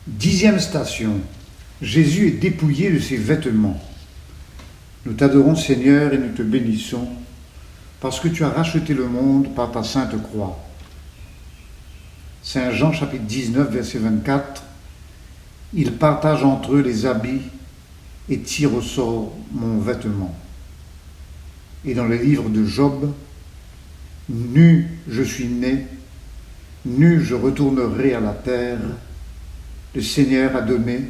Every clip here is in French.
10e station. Jésus est dépouillé de ses vêtements. Nous t'adorons Seigneur et nous te bénissons parce que tu as racheté le monde par ta sainte croix. Saint Jean chapitre 19 verset 24. Ils partagent entre eux les habits et tirent au sort mon vêtement. Et dans le livre de Job, nu je suis né, nu je retournerai à la terre. Le Seigneur a donné,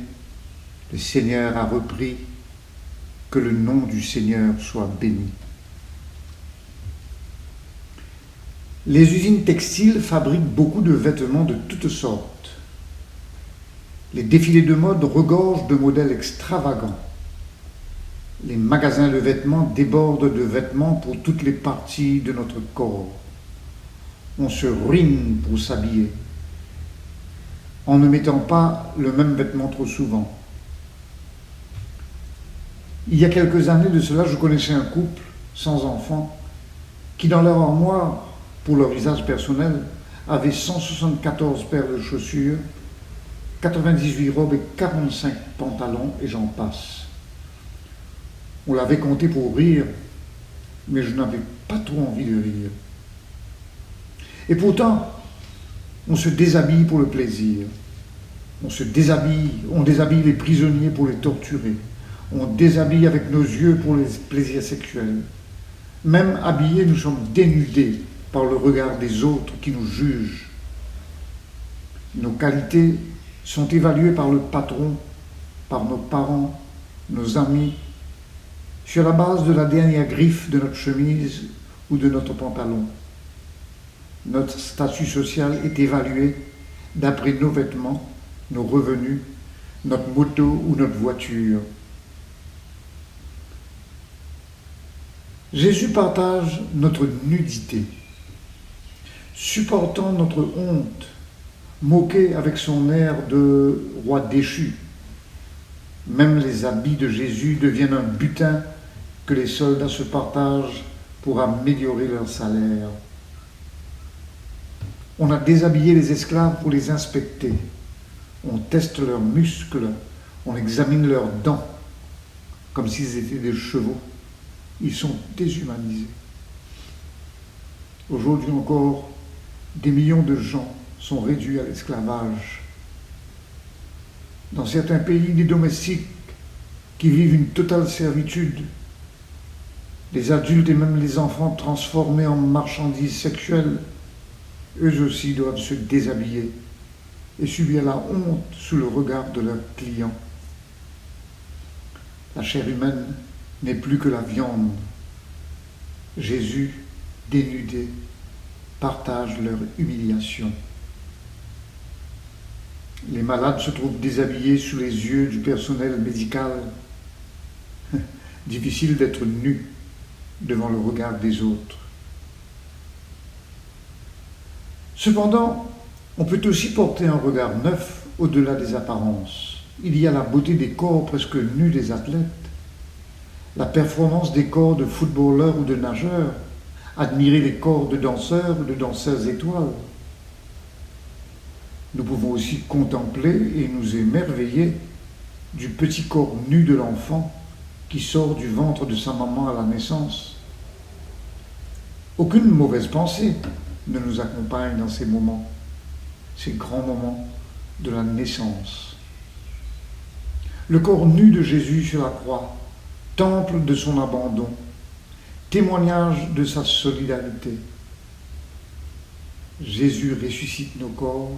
le Seigneur a repris, que le nom du Seigneur soit béni. Les usines textiles fabriquent beaucoup de vêtements de toutes sortes. Les défilés de mode regorgent de modèles extravagants. Les magasins de vêtements débordent de vêtements pour toutes les parties de notre corps. On se ruine pour s'habiller, en ne mettant pas le même vêtement trop souvent. Il y a quelques années de cela, je connaissais un couple sans enfants qui, dans leur armoire, pour leur usage personnel, avait 174 paires de chaussures, 98 robes et 45 pantalons, et j'en passe. On l'avait compté pour rire, mais je n'avais pas trop envie de rire. Et pourtant, on se déshabille pour le plaisir. On déshabille les prisonniers pour les torturer. On déshabille avec nos yeux pour les plaisirs sexuels. Même habillés, nous sommes dénudés par le regard des autres qui nous jugent. Nos qualités sont évaluées par le patron, par nos parents, nos amis, sur la base de la dernière griffe de notre chemise ou de notre pantalon. Notre statut social est évalué d'après nos vêtements, nos revenus, notre moto ou notre voiture. Jésus partage notre nudité, supportant notre honte, moqué avec son air de roi déchu. Même les habits de Jésus deviennent un butin que les soldats se partagent pour améliorer leur salaire. On a déshabillé les esclaves pour les inspecter. On teste leurs muscles, on examine leurs dents, comme s'ils étaient des chevaux. Ils sont déshumanisés. Aujourd'hui encore, des millions de gens sont réduits à l'esclavage. Dans certains pays, des domestiques qui vivent une totale servitude, les adultes et même les enfants transformés en marchandises sexuelles, eux aussi doivent se déshabiller et subir la honte sous le regard de leurs clients. La chair humaine n'est plus que la viande. Jésus, dénudé, partage leur humiliation. Les malades se trouvent déshabillés sous les yeux du personnel médical. Difficile d'être nu devant le regard des autres. Cependant, on peut aussi porter un regard neuf au-delà des apparences. Il y a la beauté des corps presque nus des athlètes, la performance des corps de footballeurs ou de nageurs, admirer les corps de danseurs ou de danseuses étoiles. Nous pouvons aussi contempler et nous émerveiller du petit corps nu de l'enfant qui sort du ventre de sa maman à la naissance. Aucune mauvaise pensée ne nous accompagne dans ces moments, ces grands moments de la naissance. Le corps nu de Jésus sur la croix, temple de son abandon, témoignage de sa solidarité. Jésus ressuscite nos corps,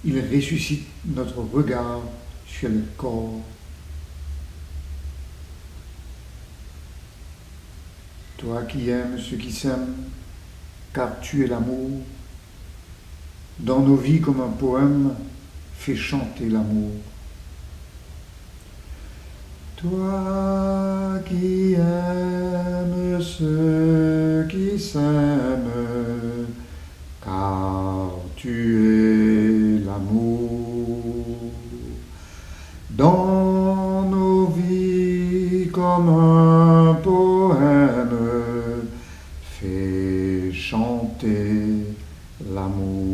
il ressuscite notre regard sur le corps. Toi qui aimes ceux qui s'aiment, car tu es l'amour, dans nos vies comme un poème, fais chanter l'amour. Toi qui aimes ceux qui s'aiment, car tu es l'amour, dans nos vies comme un poème, fais chanter l'amour.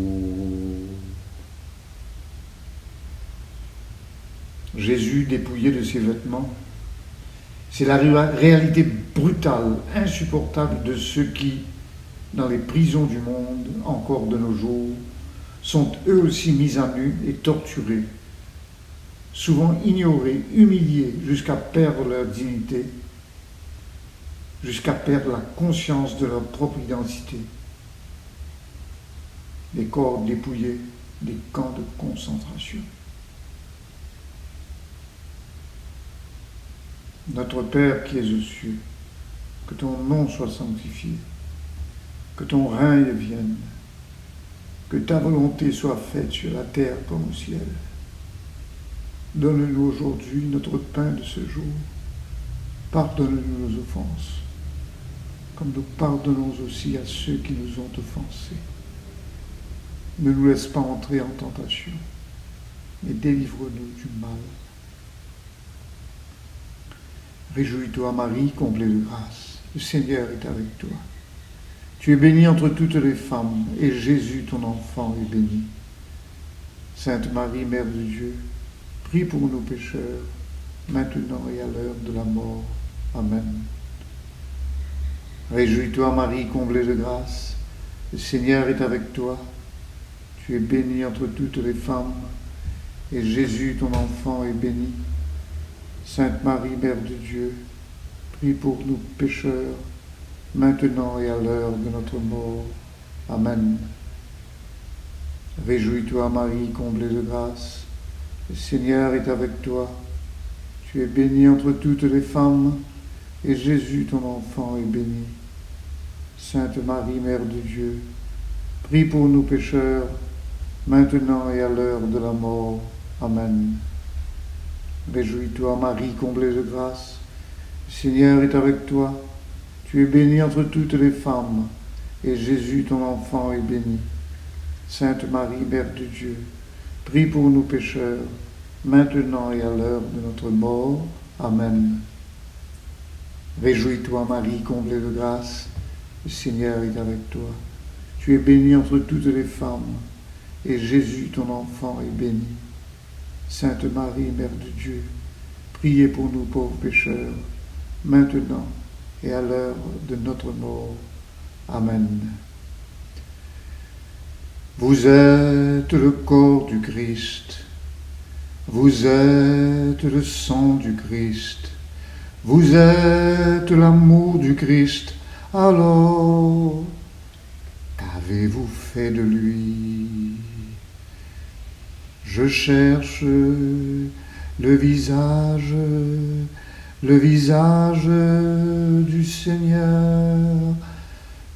Jésus dépouillé de ses vêtements. C'est la réalité brutale, insupportable de ceux qui, dans les prisons du monde, encore de nos jours, sont eux aussi mis à nu et torturés, souvent ignorés, humiliés, jusqu'à perdre leur dignité, jusqu'à perdre la conscience de leur propre identité. Des corps dépouillés, des camps de concentration. Notre Père qui es aux cieux, que ton nom soit sanctifié, que ton règne vienne, que ta volonté soit faite sur la terre comme au ciel. Donne-nous aujourd'hui notre pain de ce jour. Pardonne-nous nos offenses, comme nous pardonnons aussi à ceux qui nous ont offensés. Ne nous laisse pas entrer en tentation, mais délivre-nous du mal. Réjouis-toi, Marie, comblée de grâce. Le Seigneur est avec toi. Tu es bénie entre toutes les femmes, et Jésus, ton enfant, est béni. Sainte Marie, Mère de Dieu, prie pour nous pécheurs, maintenant et à l'heure de la mort. Amen. Réjouis-toi, Marie, comblée de grâce. Le Seigneur est avec toi. Tu es bénie entre toutes les femmes, et Jésus, ton enfant, est béni. Sainte Marie, Mère de Dieu, prie pour nous pécheurs, maintenant et à l'heure de notre mort. Amen. Réjouis-toi, Marie, comblée de grâce. Le Seigneur est avec toi. Tu es bénie entre toutes les femmes, et Jésus, ton enfant, est béni. Sainte Marie, Mère de Dieu, prie pour nous pécheurs, maintenant et à l'heure de la mort. Amen. Réjouis-toi, Marie, comblée de grâce. Le Seigneur est avec toi. Tu es bénie entre toutes les femmes, et Jésus, ton enfant, est béni. Sainte Marie, Mère de Dieu, prie pour nous pécheurs, maintenant et à l'heure de notre mort. Amen. Réjouis-toi, Marie, comblée de grâce. Le Seigneur est avec toi. Tu es bénie entre toutes les femmes, et Jésus, ton enfant, est béni. Sainte Marie, Mère de Dieu, priez pour nous pauvres pécheurs, maintenant et à l'heure de notre mort. Amen. Vous êtes le corps du Christ, vous êtes le sang du Christ, vous êtes l'amour du Christ, alors qu'avez-vous fait de lui? Je cherche le visage du Seigneur.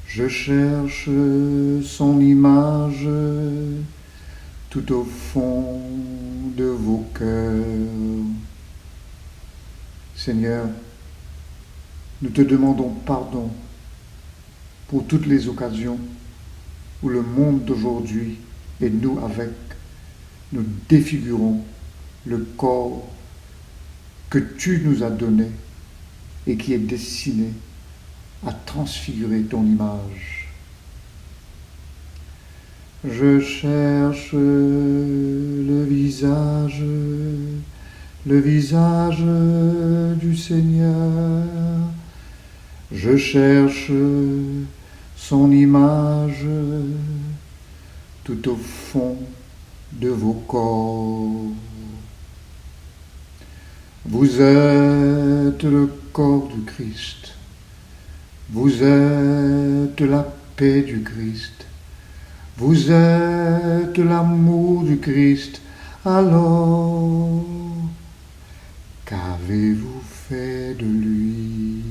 Je cherche son image tout au fond de vos cœurs. Seigneur, nous te demandons pardon pour toutes les occasions où le monde d'aujourd'hui, et nous avec, nous défigurons le corps que tu nous as donné et qui est destiné à transfigurer ton image. Je cherche le visage du Seigneur. Je cherche son image tout au fond de vos corps. Vous êtes le corps du Christ. Vous êtes la paix du Christ. Vous êtes l'amour du Christ. Alors, qu'avez-vous fait de lui?